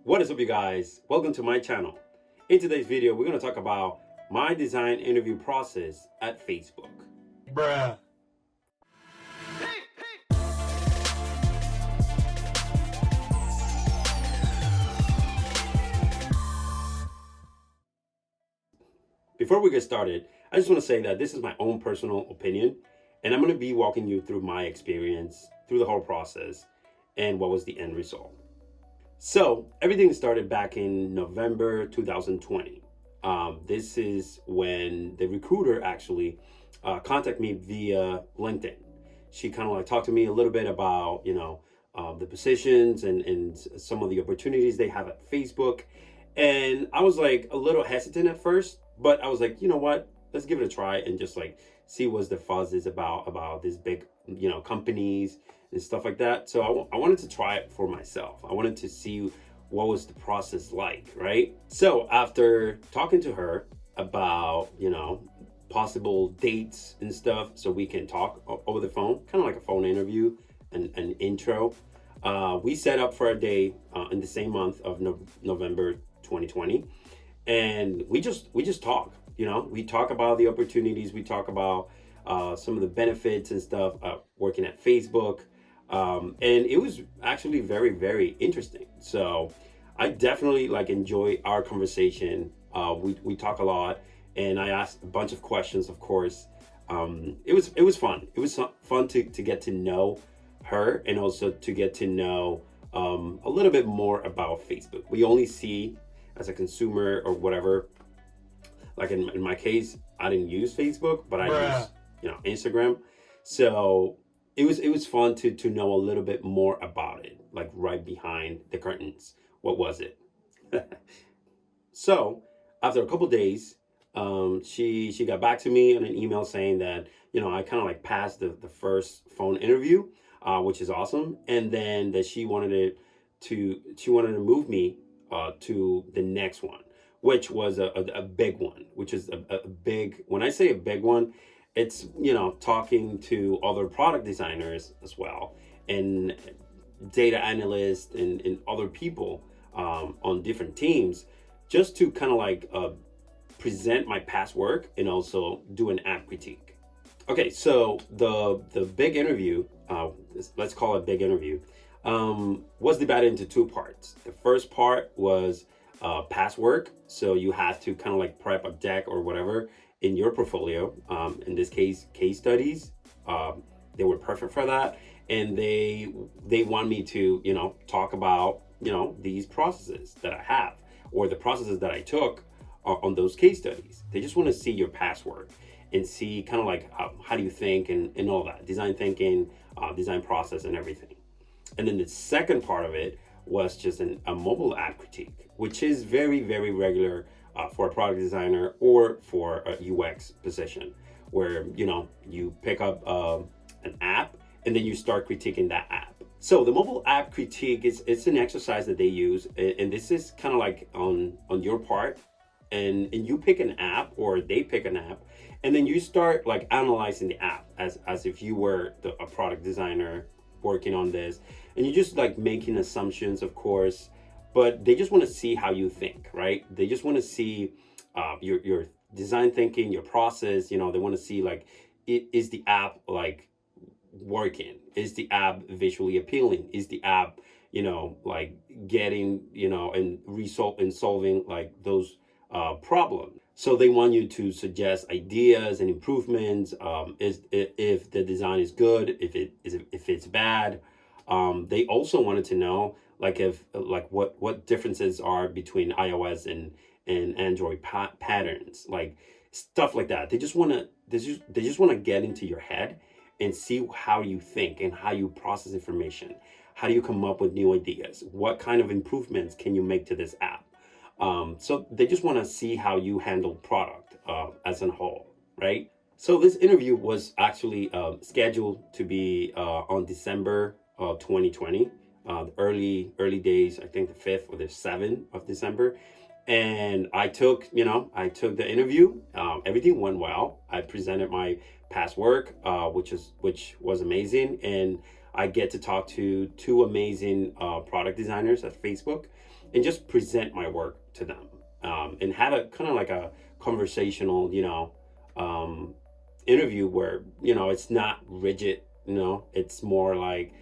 What is up, you guys? Welcome to my channel. In today's video, we're going to talk about my design interview process at Facebook. Bruh. Before we get started, I just want to say that this is my own personal opinion, and I'm going to be walking you through my experience through the whole process and what was the end result. So everything started back in November 2020. This is when the recruiter actually contacted me via LinkedIn. She kind of like talked to me a little bit about, the positions and some of the opportunities they have at Facebook. And I was like a little hesitant at first, but I was like, you know what? Let's give it a try and just like see what the fuzz is about these big, companies and stuff like that. So I wanted to try it for myself. I wanted to see what was the process like, right? So after talking to her about, possible dates and stuff so we can talk over the phone, kind of like a phone interview and an intro, we set up for a day in the same month of November 2020. And we just talk, we talk about the opportunities. We talk about some of the benefits and stuff working at Facebook. And it was actually very, very interesting. So I definitely enjoy our conversation. We talk a lot, and I asked a bunch of questions, of course. It was fun. It was fun to get to know her, and also to get to know a little bit more about Facebook. We only see as a consumer or whatever. Like in my case, I didn't use Facebook, but I use Instagram. So it was fun to know a little bit more about it, like right behind the curtains. What was it? So after a couple days, she got back to me on an email saying that I kind of like passed the first phone interview, which is awesome, and then that she wanted to move me to the next one, which was a big one, which is a big. When I say a big one, it's talking to other product designers as well, and data analysts and other people on different teams, just to kind of present my past work and also do an app critique. Okay, so the big interview, let's call it big interview, was divided into two parts. The first part was past work, so you had to kind of prep a deck or whatever in your portfolio. In this case, case studies. They were perfect for that, and they want me to talk about these processes that I have, or the processes that I took on those case studies. They just want to see your past work and see kind of how do you think and all that design thinking, design process and everything. And then the second part of it was just a mobile app critique, which is very, very regular for a product designer or for a UX position, where you pick up an app and then you start critiquing that app. So the mobile app critique it's an exercise that they use, and this is kind of on your part, and you pick an app or they pick an app, and then you start analyzing the app as if you were a product designer working on this, and you just making assumptions, of course, but they just want to see how you think, right? They just want to see your design thinking, your process. They want to see is the app working? Is the app visually appealing? Is the app getting and solving solving those problems? So they want you to suggest ideas and improvements. If the design is good, if it's bad. They also wanted to know what differences are between iOS and Android patterns, stuff like that. They just want to get into your head and see how you think and how you process information. How do you come up with new ideas? What kind of improvements can you make to this app? So they just want to see how you handle product as a whole, right? So this interview was actually scheduled to be on December 2020, early days, I think the 5th or the 7th of December. And I took the interview. Everything went well. I presented my past work, which was amazing. And I get to talk to two amazing product designers at Facebook. and just present my work to them, and have a kind of like a conversational, interview where, it's not rigid, it's more like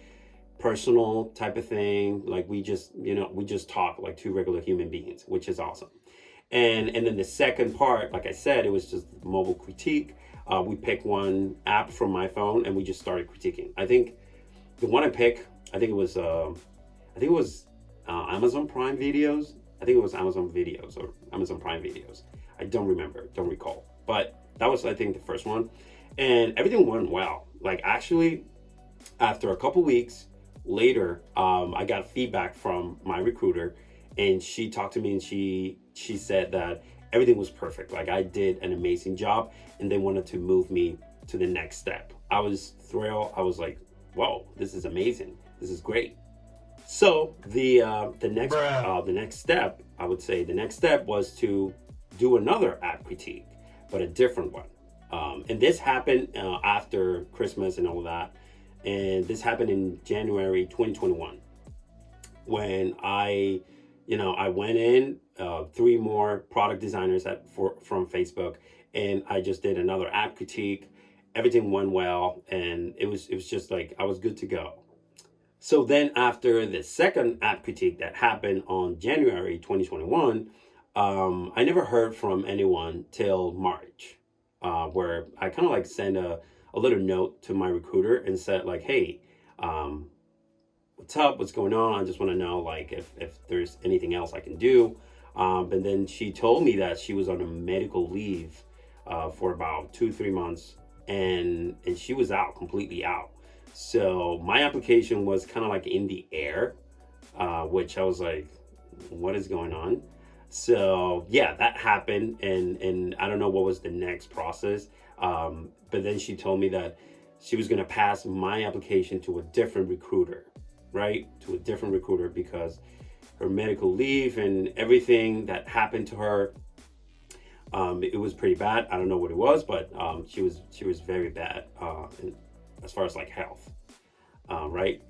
personal type of thing. Like we just talk like two regular human beings, which is awesome. And then the second part, like I said, it was just mobile critique. We picked one app from my phone and we just started critiquing. I think the one I picked, I think it was Amazon Prime Videos. I think it was Amazon Videos or Amazon Prime Videos. I don't recall. But that was, I think, the first one. And everything went well. Like, actually, after a couple weeks later, I got feedback from my recruiter, and she talked to me, and she said that everything was perfect. Like, I did an amazing job, and they wanted to move me to the next step. I was thrilled. I was like, whoa, this is amazing. This is great. So the next step, I would say the next step was to do another app critique, but a different one. And this happened after Christmas and all of that. And this happened in January 2021, when I went in, 3 more product designers from Facebook, and I just did another app critique. Everything went well, and it was just like I was good to go. So then after the second app critique that happened on January 2021, I never heard from anyone till March, where I kind of like sent a little note to my recruiter and said like, hey, what's up? What's going on? I just want to know like if there's anything else I can do. And then she told me that she was on a medical leave for about 2-3 months, and she was completely out. So my application was kind of like in the air, which I was like, what is going on? So yeah, that happened, and I don't know what was the next process. But then she told me that she was going to pass my application to a different recruiter, right? To a different recruiter, because her medical leave and everything that happened to her, it was pretty bad. I don't know what it was, but she was very bad as far as like health, right?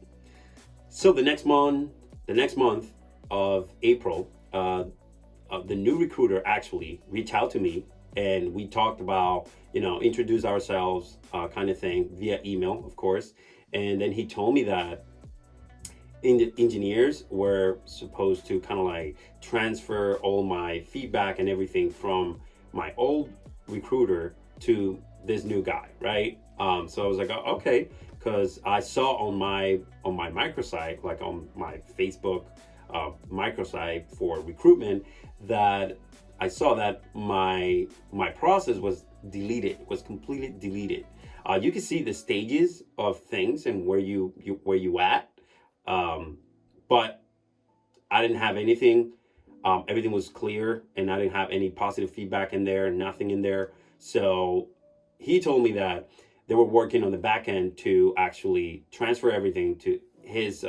So the next month of April, the new recruiter actually reached out to me, and we talked about, introduce ourselves, kind of thing, via email, of course. And then he told me that engineers were supposed to kind of like transfer all my feedback and everything from my old recruiter to this new guy, right? So I was like, oh, okay, because I saw on my microsite, like on my Facebook microsite for recruitment, that I saw that my process was deleted, was completely deleted. You can see the stages of things and where you at, but I didn't have anything. Everything was clear, and I didn't have any positive feedback in there, nothing in there. So he told me that they were working on the back end to actually transfer everything to his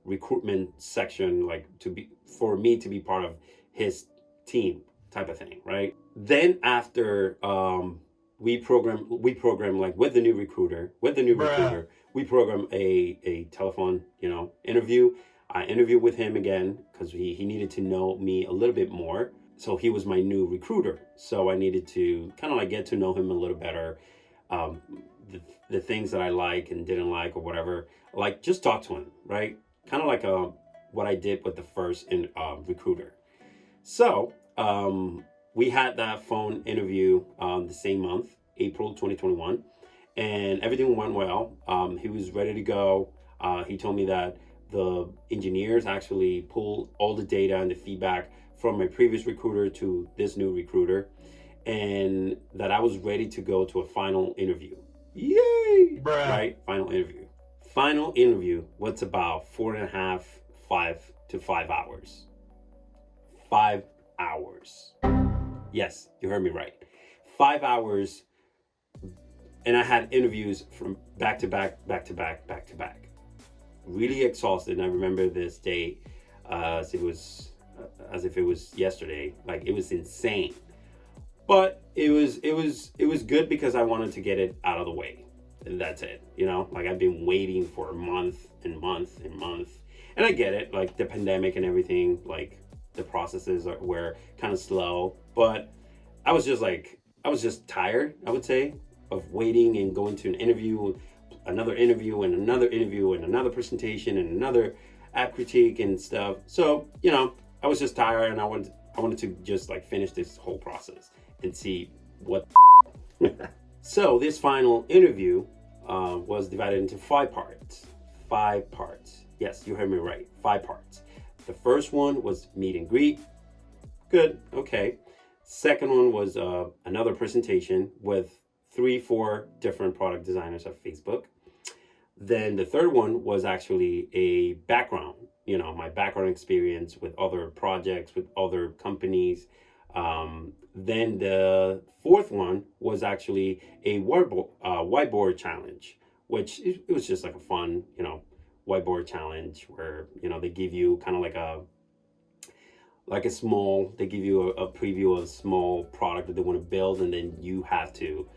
recruitment section, like for me to be part of his team type of thing, right? Then after we program like with the new recruiter, we program a telephone, interview. I interviewed with him again because he needed to know me a little bit more. So he was my new recruiter. So I needed to kind of like get to know him a little better. The things that I like and didn't like or whatever, like just talk to him, right? Kind of like what I did with the first recruiter. So we had that phone interview the same month, April 2021, and everything went well. He was ready to go. He told me that the engineers actually pulled all the data and the feedback from my previous recruiter to this new recruiter, and that I was ready to go to a final interview. Yay! Right? Final interview. Final interview was about 4.5, 5 to 5 hours. 5 hours. Yes, you heard me right. 5 hours. And I had interviews from back to back. Really exhausted. And I remember this day as if it was yesterday. Like, it was insane. But it was good because I wanted to get it out of the way. And that's it. Like, I've been waiting for a month and month and month. And I get it, like the pandemic and everything, like the processes were kind of slow, but I was just tired, I would say, of waiting and going to an interview, another interview, and another interview, and another presentation, and another app critique and stuff. So, I was just tired, and I wanted to just like finish this whole process and see what. So this final interview was divided into 5 parts. 5 parts. Yes, you heard me right. 5 parts. The first one was meet and greet. Good. Okay. Second one was another presentation with 3-4 different product designers at Facebook. Then the third one was actually a background, my background experience with other projects, with other companies. Then the fourth one was actually a whiteboard challenge, which it was just like a fun, whiteboard challenge where, they give you kind of they give you a preview of a small product that they want to build, and then you have to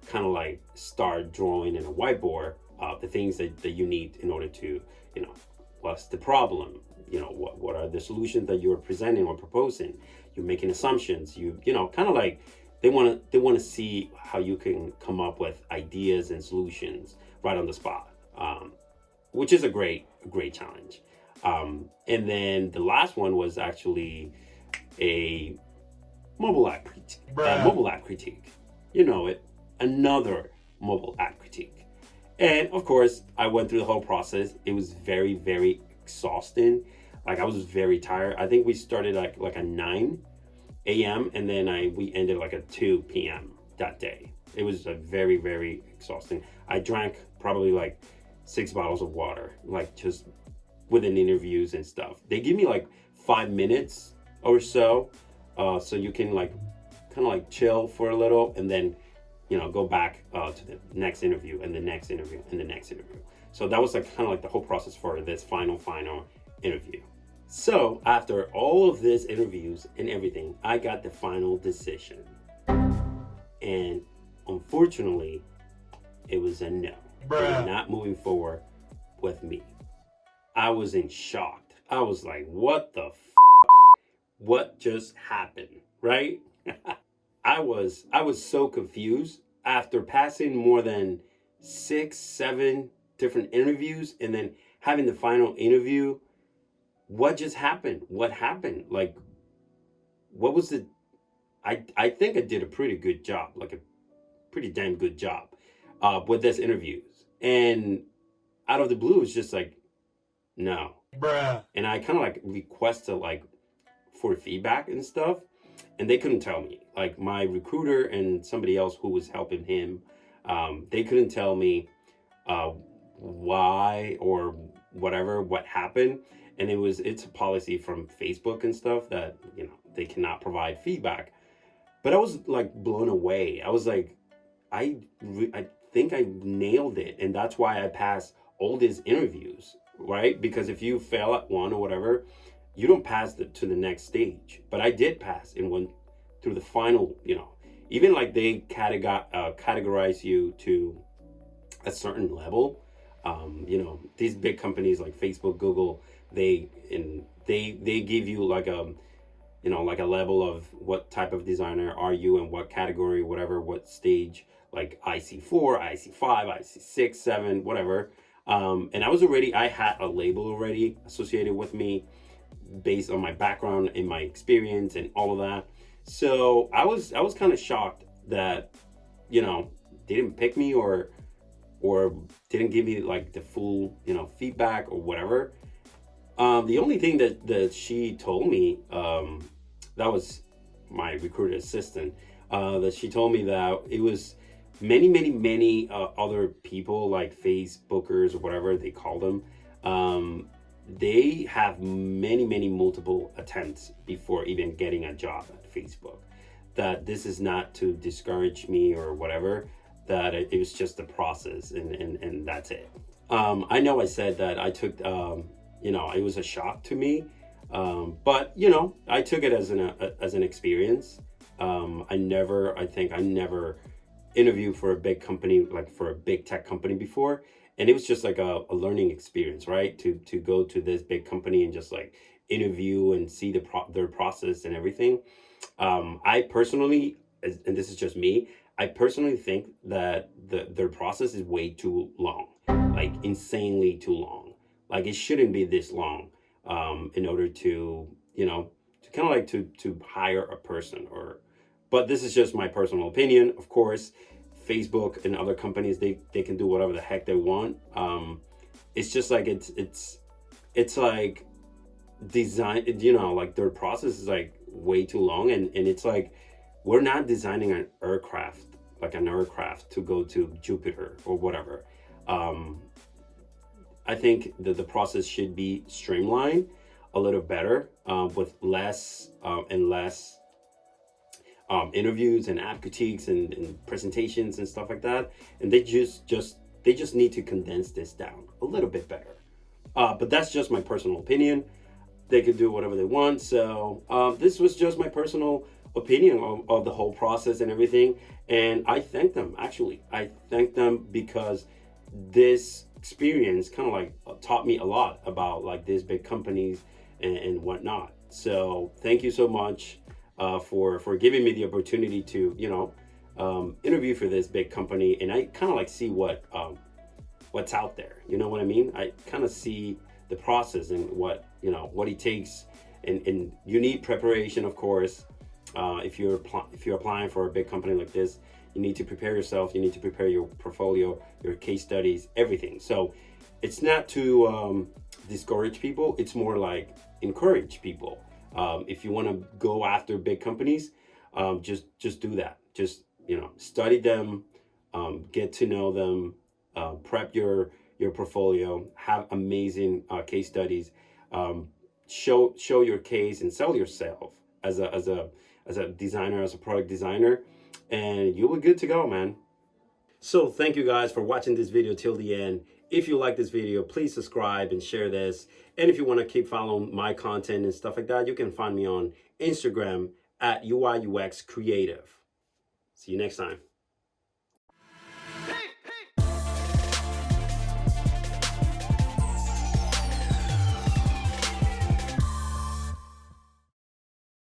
kind of like start drawing in a whiteboard the things that you need in order to, what's the problem, what are the solutions that you're presenting or proposing. You're making assumptions, kind of like they want to see how you can come up with ideas and solutions right on the spot, which is a great challenge. And then the last one was actually a mobile app critique. Another mobile app critique. And of course, I went through the whole process. It was very, very exhausting. Like I was very tired. I think we started like at 9 a.m. and then we ended like at 2 p.m. that day. It was a very, very exhausting. I drank probably like 6 bottles of water, like just within interviews and stuff. They give me like 5 minutes or so, so you can like kind of like chill for a little and then go back to the next interview and the next interview and the next interview. So that was like kind of like the whole process for this final interview. So after all of these interviews and everything, I got the final decision. And unfortunately, it was a no. They're not moving forward with me. I was in shock. I was like, what the what just happened, right? I was so confused after passing more than 6-7 different interviews and then having the final interview. What just happened? What happened? Like, what was the... I think I did a pretty good job, like a pretty damn good job with this interviews. And out of the blue, it's just like, no. And I kind of like requested like for feedback and stuff. And they couldn't tell me. Like my recruiter and somebody else who was helping him, they couldn't tell me why or what happened. And it's a policy from Facebook and stuff that, they cannot provide feedback. But I was like blown away. I was like, I think I nailed it. And that's why I passed all these interviews, right? Because if you fail at one or whatever, you don't pass to the next stage. But I did pass and went through the final, even like they categorize you to a certain level. These big companies like Facebook, Google, they give you like a level of what type of designer are you and what category, whatever, what stage, like IC4, IC5, IC6, 7, whatever. And I had a label already associated with me based on my background and my experience and all of that. So I was kind of shocked that, they didn't pick me or didn't give me like the full, feedback or whatever. The only thing that she told me, that was my recruiter assistant, that she told me that it was many other people like Facebookers or whatever they call them. They have many multiple attempts before even getting a job at Facebook. That this is not to discourage me or whatever, that it was just the process and that's it. I know I said that I took, it was a shock to me, but I took it as an experience. I never interviewed for a big company, like for a big tech company before. and it was just like a learning experience, right? To go to this big company and just like interview and see their process and everything. I personally, and this is just me, I personally think that their process is way too long, like insanely too long. Like it shouldn't be this long, in order to, to kind of like to hire a person. Or, but this is just my personal opinion. Of course, Facebook and other companies, they can do whatever the heck they want. It's just like it's like design, like their process is like way too long, and it's like we're not designing an aircraft to go to Jupiter or whatever. um I think that the process should be streamlined a little better, with less and less interviews and app critiques and presentations and stuff like that. And they just need to condense this down a little bit better. But that's just my personal opinion. They could do whatever they want. So this was just my personal opinion of the whole process and everything. And I thank them, actually. I thank them because this experience kind of like taught me a lot about like these big companies and whatnot. So thank you so much for giving me the opportunity to, interview for this big company. And I kind of like see what's out there. You know what I mean? I kind of see the process and what it takes, and you need preparation, of course. If you're applying for a big company like this, you need to prepare yourself. You need to prepare your portfolio, your case studies, everything. So it's not to discourage people. It's more like encourage people. If you want to go after big companies, just do that. Just study them, get to know them, prep your portfolio, have amazing case studies, show your case and sell yourself as a designer, as a product designer, and you'll be good to go, man. So thank you guys for watching this video till the end. If you like this video, please subscribe and share this. And if you want to keep following my content and stuff like that, you can find me on Instagram at UIUX Creative. See you next time.